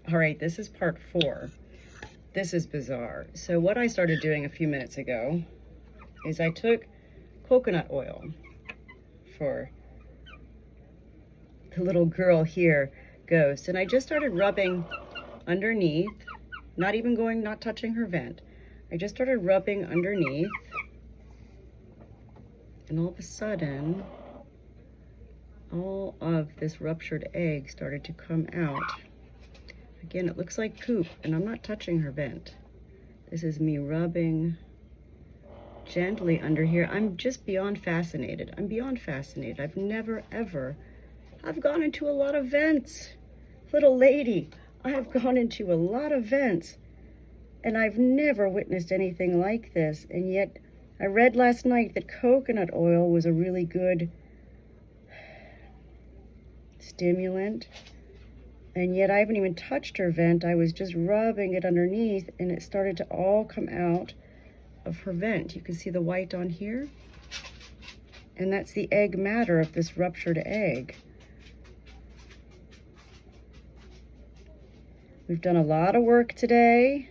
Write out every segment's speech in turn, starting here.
All right, this is part 4. This is bizarre. So what I started doing a few minutes ago is I took coconut oil for the little girl here, Ghost, and I just started rubbing underneath, not touching her vent. I just started rubbing underneath, and all of a sudden, all of this ruptured egg started to come out. Again, it looks like poop, and I'm not touching her vent. This is me rubbing gently under here. I'm just beyond fascinated. I'm beyond fascinated. I've never, ever, I've gone into a lot of vents. Little lady, I have gone into a lot of vents, and I've never witnessed anything like this. And yet, I read last night that coconut oil was a really good stimulant. And yet I haven't even touched her vent. I was just rubbing it underneath, and it started to all come out of her vent. You can see the white on here. And that's the egg matter of this ruptured egg. We've done a lot of work today.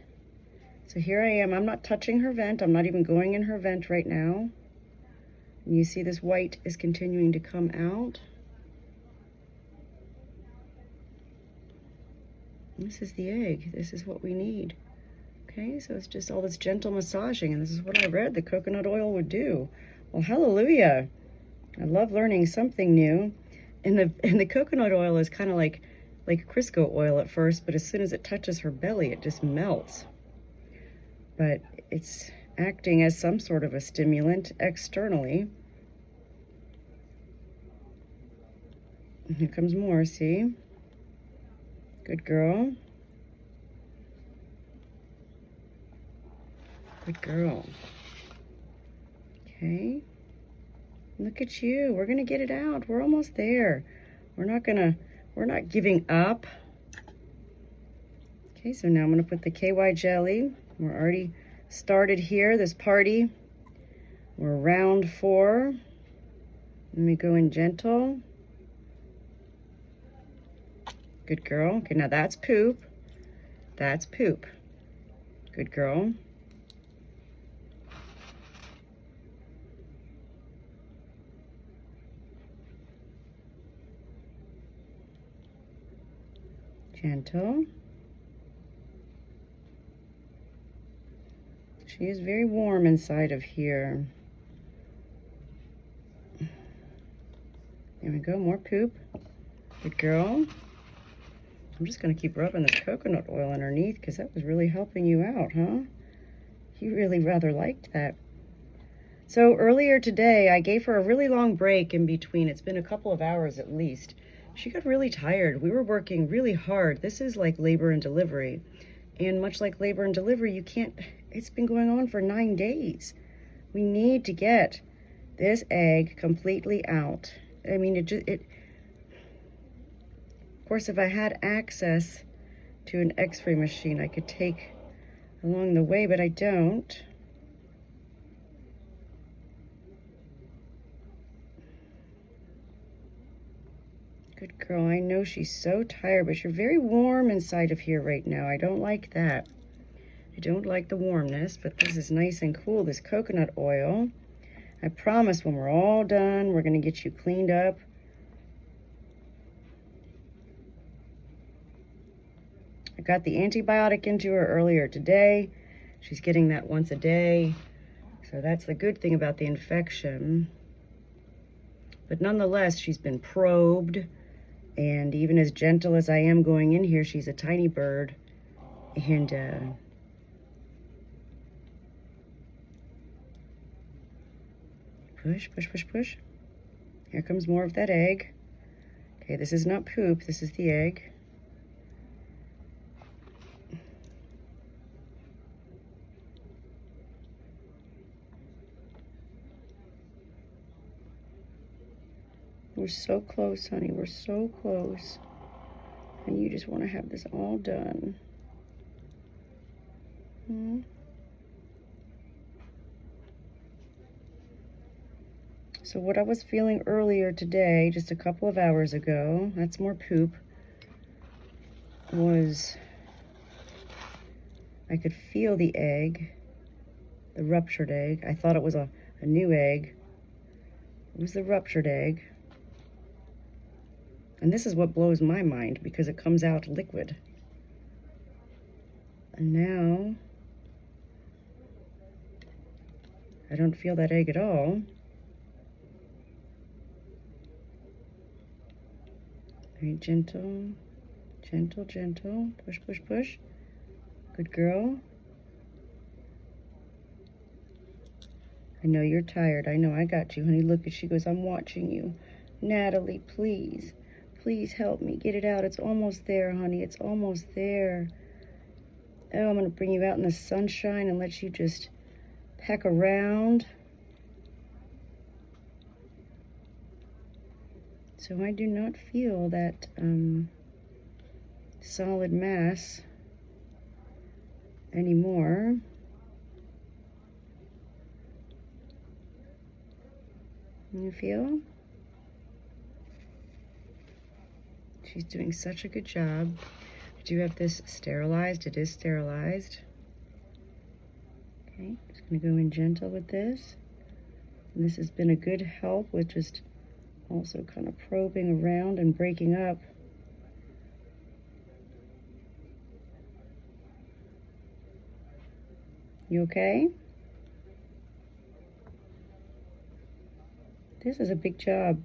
So here I am. I'm not touching her vent. I'm not even going in her vent right now. And you see this white is continuing to come out. This is the egg. This is what we need. Okay, so it's just all this gentle massaging, and this is what I read the coconut oil would do. Well, hallelujah. I love learning something new. And the coconut oil is kind of like Crisco oil at first, but as soon as it touches her belly, it just melts. But it's acting as some sort of a stimulant externally. And here comes more, see? Good girl. Good girl. Okay. Look at you. We're gonna get it out. We're almost there. We're not giving up. Okay, so now I'm gonna put the KY jelly. We're already started here, this party. We're round 4. Let me go in gentle. Good girl. Okay, now that's poop. That's poop. Good girl. Gentle. She is very warm inside of here. There we go, more poop. Good girl. I'm just going to keep rubbing the coconut oil underneath because that was really helping you out, huh? You really rather liked that. So earlier today, I gave her a really long break in between. It's been a couple of hours at least. She got really tired. We were working really hard. This is like labor and delivery. And much like labor and delivery, it's been going on for 9 days. We need to get this egg completely out. I mean, of course, if I had access to an x-ray machine, I could take along the way, but I don't. Good girl. I know she's so tired, but you're very warm inside of here right now. I don't like that. I don't like the warmness, but this is nice and cool, this coconut oil. I promise when we're all done, we're going to get you cleaned up. I got the antibiotic into her earlier today. She's getting that once a day. So that's the good thing about the infection. But nonetheless, she's been probed. And even as gentle as I am going in here, she's a tiny bird. And push, push, push, push. Here comes more of that egg. Okay, this is not poop, this is the egg. We're so close, honey. We're so close. And you just want to have this all done. So what I was feeling earlier today, just a couple of hours ago, that's more poop, was I could feel the egg, the ruptured egg. I thought it was a new egg. It was the ruptured egg. And this is what blows my mind because it comes out liquid. And now I don't feel that egg at all. Very gentle, gentle, gentle. Push, push, push. Good girl. I know you're tired. I know I got you, honey. Look, she goes, I'm watching you. Natalie, please. Please help me get it out. It's almost there, honey. It's almost there. Oh, I'm going to bring you out in the sunshine and let you just peck around. So I do not feel that solid mass anymore. You feel? She's doing such a good job. I do have this sterilized. It is sterilized. Okay, just going to go in gentle with this. And this has been a good help with just also kind of probing around and breaking up. You okay? This is a big job.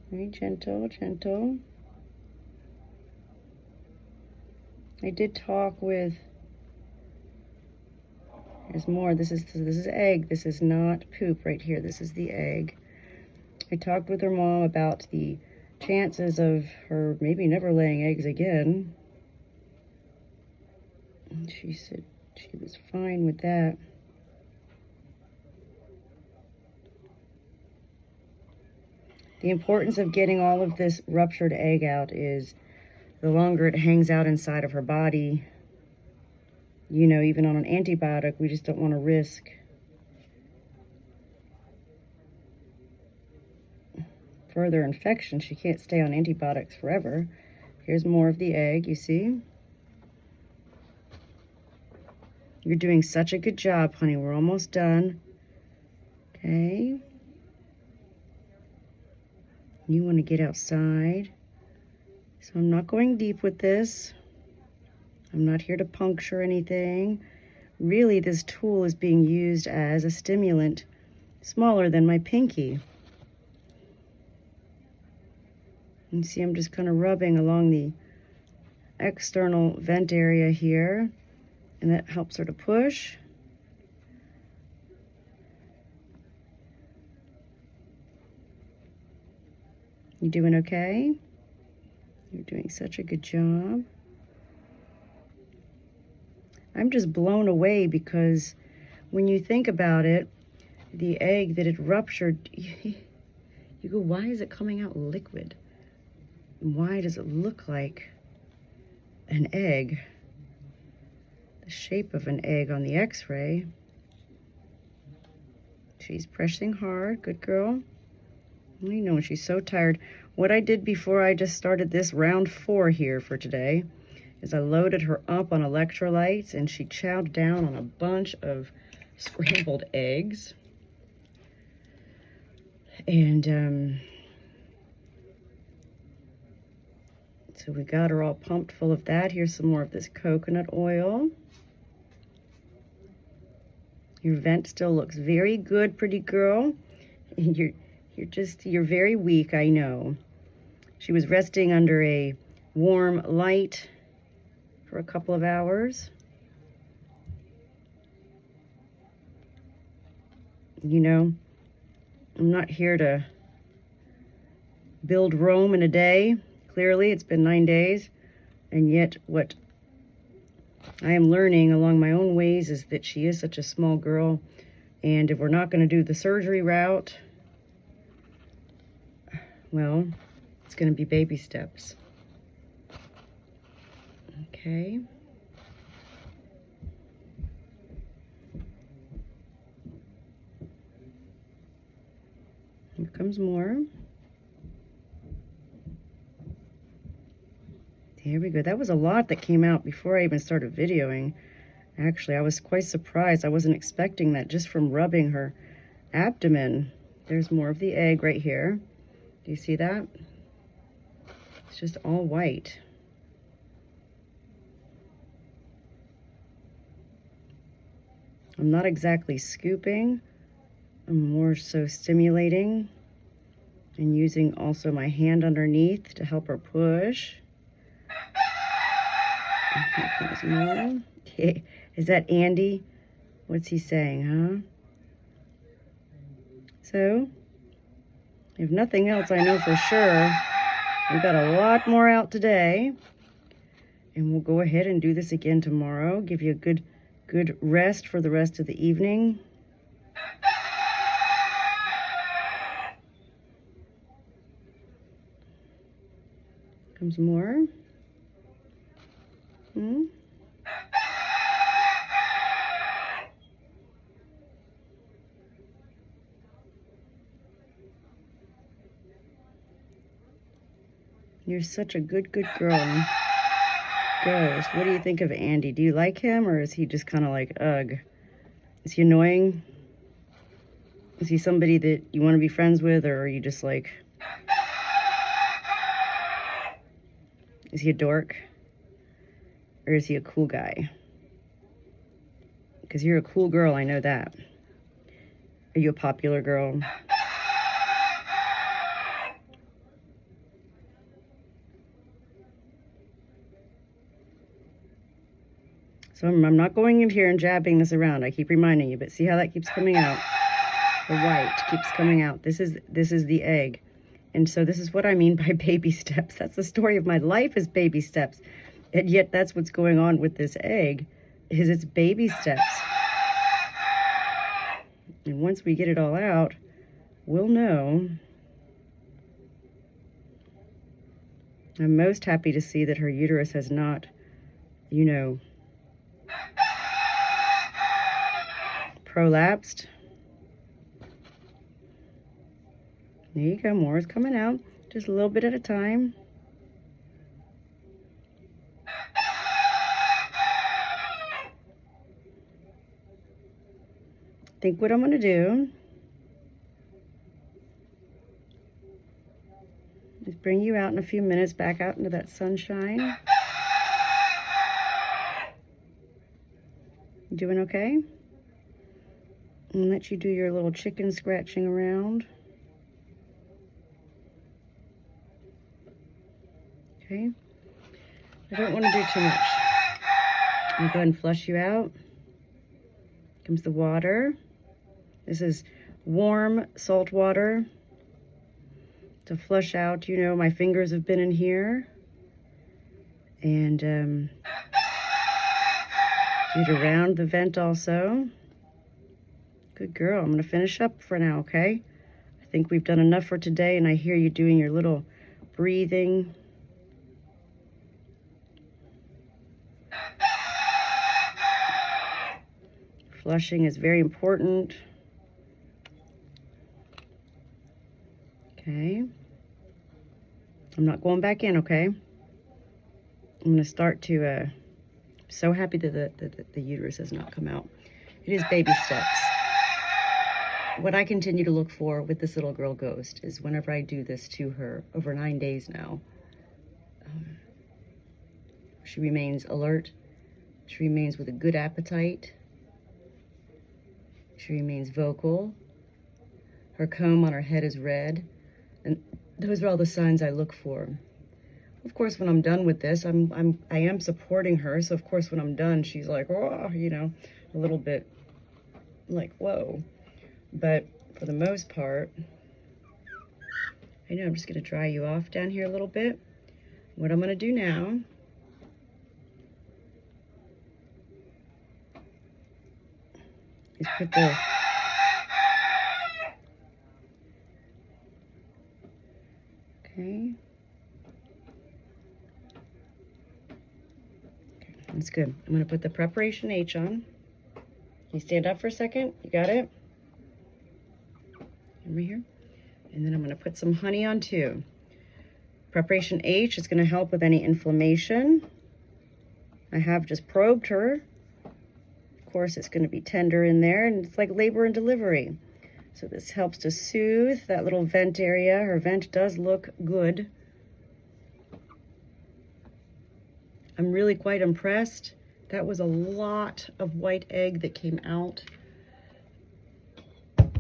Very gentle, gentle. I did talk with, there's more. This is egg. This is not poop right here. This is the egg. I talked with her mom about the chances of her maybe never laying eggs again. And she said she was fine with that. The importance of getting all of this ruptured egg out is the longer it hangs out inside of her body, you know, even on an antibiotic, we just don't want to risk further infection. She can't stay on antibiotics forever. Here's more of the egg, you see? You're doing such a good job, honey. We're almost done. Okay. You want to get outside. So I'm not going deep with this. I'm not here to puncture anything. Really, this tool is being used as a stimulant smaller than my pinky. You see, I'm just kind of rubbing along the external vent area here, and that helps her to push. You doing okay? You're doing such a good job. I'm just blown away because when you think about it, the egg that had ruptured, you go, why is it coming out liquid? Why does it look like an egg? The shape of an egg on the x-ray. She's pressing hard, good girl. I know she's so tired. What I did before I just started this round 4 here for today is I loaded her up on electrolytes and she chowed down on a bunch of scrambled eggs. And so we got her all pumped full of that. Here's some more of this coconut oil. Your vent still looks very good, pretty girl. And you're very weak, I know. She was resting under a warm light for a couple of hours. You know, I'm not here to build Rome in a day. Clearly, it's been 9 days. And yet, what I am learning along my own ways is that she is such a small girl. And if we're not going to do the surgery route, well, it's going to be baby steps. Okay. Here comes more. There we go. That was a lot that came out before I even started videoing. Actually, I was quite surprised. I wasn't expecting that just from rubbing her abdomen. There's more of the egg right here. Do you see that? It's just all white. I'm not exactly scooping. I'm more so stimulating and using also my hand underneath to help her push. And here comes more. Is that Andy? What's he saying, huh? So, if nothing else, I know for sure we've got a lot more out today. And we'll go ahead and do this again tomorrow. Give you a good rest for the rest of the evening. Comes more. You're such a good girl. Ghost. What do you think of Andy? Do you like him, or is he just kind of like, ugh? Is he annoying? Is he somebody that you want to be friends with, or are you just like... Is he a dork? Or is he a cool guy? Because you're a cool girl, I know that. Are you a popular girl? So I'm not going in here and jabbing this around. I keep reminding you, but see how that keeps coming out? The white keeps coming out. This is the egg. And so this is what I mean by baby steps. That's the story of my life, is baby steps. And yet that's what's going on with this egg, is it's baby steps. And once we get it all out, we'll know. I'm most happy to see that her uterus has not, you know, prolapsed. There you go, more is coming out, just a little bit at a time. I think what I'm gonna do is bring you out in a few minutes, back out into that sunshine. You doing okay? And let you do your little chicken scratching around. Okay. I don't want to do too much. I'm going to go ahead and flush you out. Comes the water. This is warm salt water to flush out. You know, my fingers have been in here. And get around the vent also. Good girl. I'm going to finish up for now, okay? I think we've done enough for today, and I hear you doing your little breathing. Flushing is very important. Okay. I'm not going back in, okay? I'm going to start to, so happy that the uterus has not come out. It is baby steps. What I continue to look for with this little girl Ghost is whenever I do this to her, over 9 days now, she remains alert. She remains with a good appetite. She remains vocal. Her comb on her head is red. And those are all the signs I look for. Of course, when I'm done with this, I am supporting her. So of course, when I'm done, she's like, oh, you know, a little bit like, whoa. But for the most part, I know I'm just going to dry you off down here a little bit. What I'm going to do now is put the okay. That's good. I'm going to put the preparation H on. Can you stand up for a second? You got it? Over here. And then I'm going to put some honey on too. Preparation H is going to help with any inflammation. I have just probed her. Of course, it's going to be tender in there, and it's like labor and delivery. So this helps to soothe that little vent area. Her vent does look good. I'm really quite impressed. That was a lot of white egg that came out.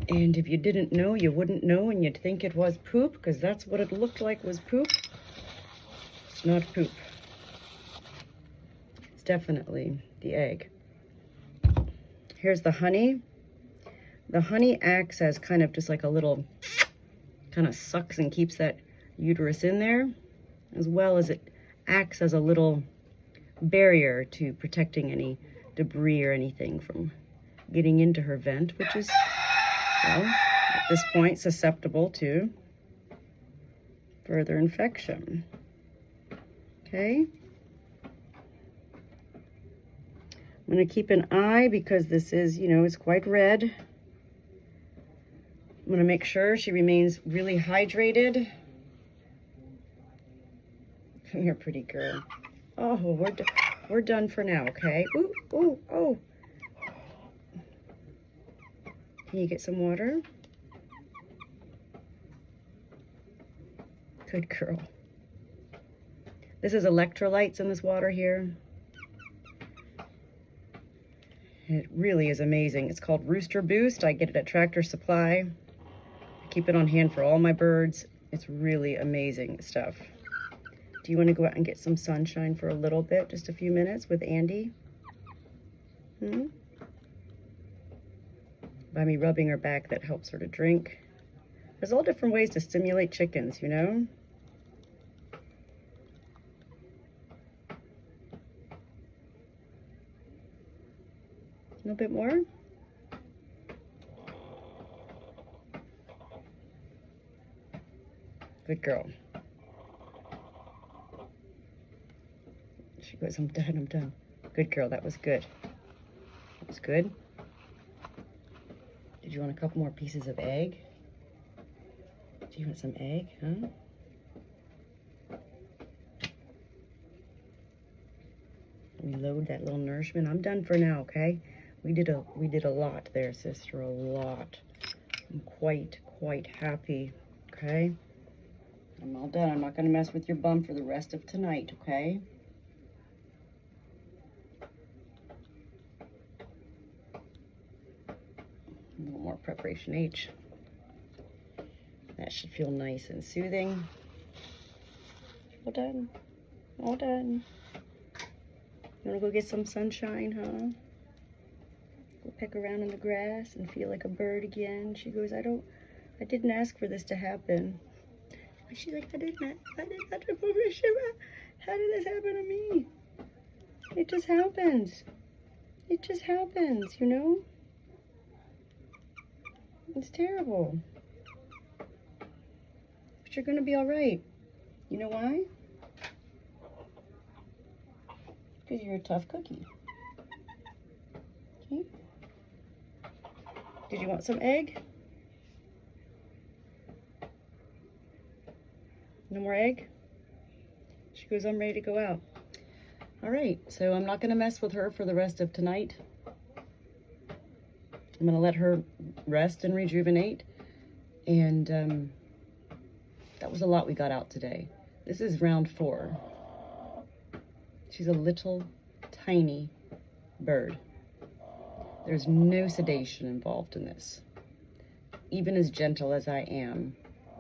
And if you didn't know, you wouldn't know, and you'd think it was poop, because that's what it looked like was poop. It's not poop. It's definitely the egg. Here's the honey. The honey acts as kind of just like a little, kind of sucks and keeps that uterus in there, as well as it acts as a little barrier to protecting any debris or anything from getting into her vent, which is, well, at this point, susceptible to further infection. Okay. I'm going to keep an eye because this is, you know, it's quite red. I'm going to make sure she remains really hydrated. Come here, pretty girl. Oh, we're done for now, okay? Ooh, ooh, oh. Can you get some water? Good girl. This is electrolytes in this water here. It really is amazing. It's called Rooster Boost. I get it at Tractor Supply. I keep it on hand for all my birds. It's really amazing stuff. Do you want to go out and get some sunshine for a little bit, just a few minutes with Andy? By me rubbing her back, that helps her to drink. There's all different ways to stimulate chickens, you know? A little bit more. Good girl. She goes, I'm done, I'm done. Good girl, that was good. That was good. Did you want a couple more pieces of egg? Do you want some egg, huh? We load that little nourishment. I'm done for now, okay? We did a lot there, sister, a lot. I'm quite happy, okay? I'm all done. I'm not going to mess with your bum for the rest of tonight, okay? A little more preparation H. That should feel nice and soothing. All done. All done. You want to go get some sunshine, huh? Go peck around in the grass and feel like a bird again. She goes, I didn't ask for this to happen. She's like, how did this happen to me? It just happens. It just happens, you know? It's terrible. But you're gonna be all right. You know why? Because you're a tough cookie. Okay. Did you want some egg? No more egg? She goes, I'm ready to go out. All right, so I'm not gonna mess with her for the rest of tonight. I'm gonna let her rest and rejuvenate. And that was a lot we got out today. This is round 4. She's a little tiny bird. There's no sedation involved in this. Even as gentle as I am,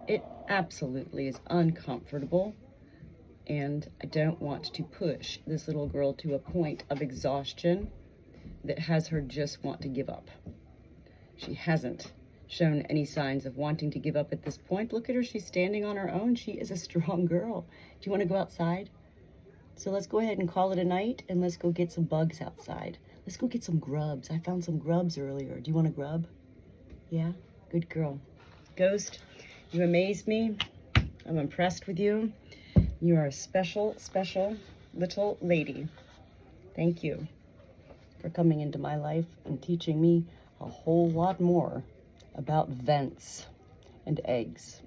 it absolutely is uncomfortable, and I don't want to push this little girl to a point of exhaustion that has her just want to give up. She hasn't shown any signs of wanting to give up at this point. Look at her, she's standing on her own. She is a strong girl. Do you want to go outside? So let's go ahead and call it a night, and let's go get some bugs outside. Let's go get some grubs. I found some grubs earlier. Do you want a grub? Yeah? Good girl. Ghost, you amaze me. I'm impressed with you. You are a special, special little lady. Thank you for coming into my life and teaching me a whole lot more about vents and eggs.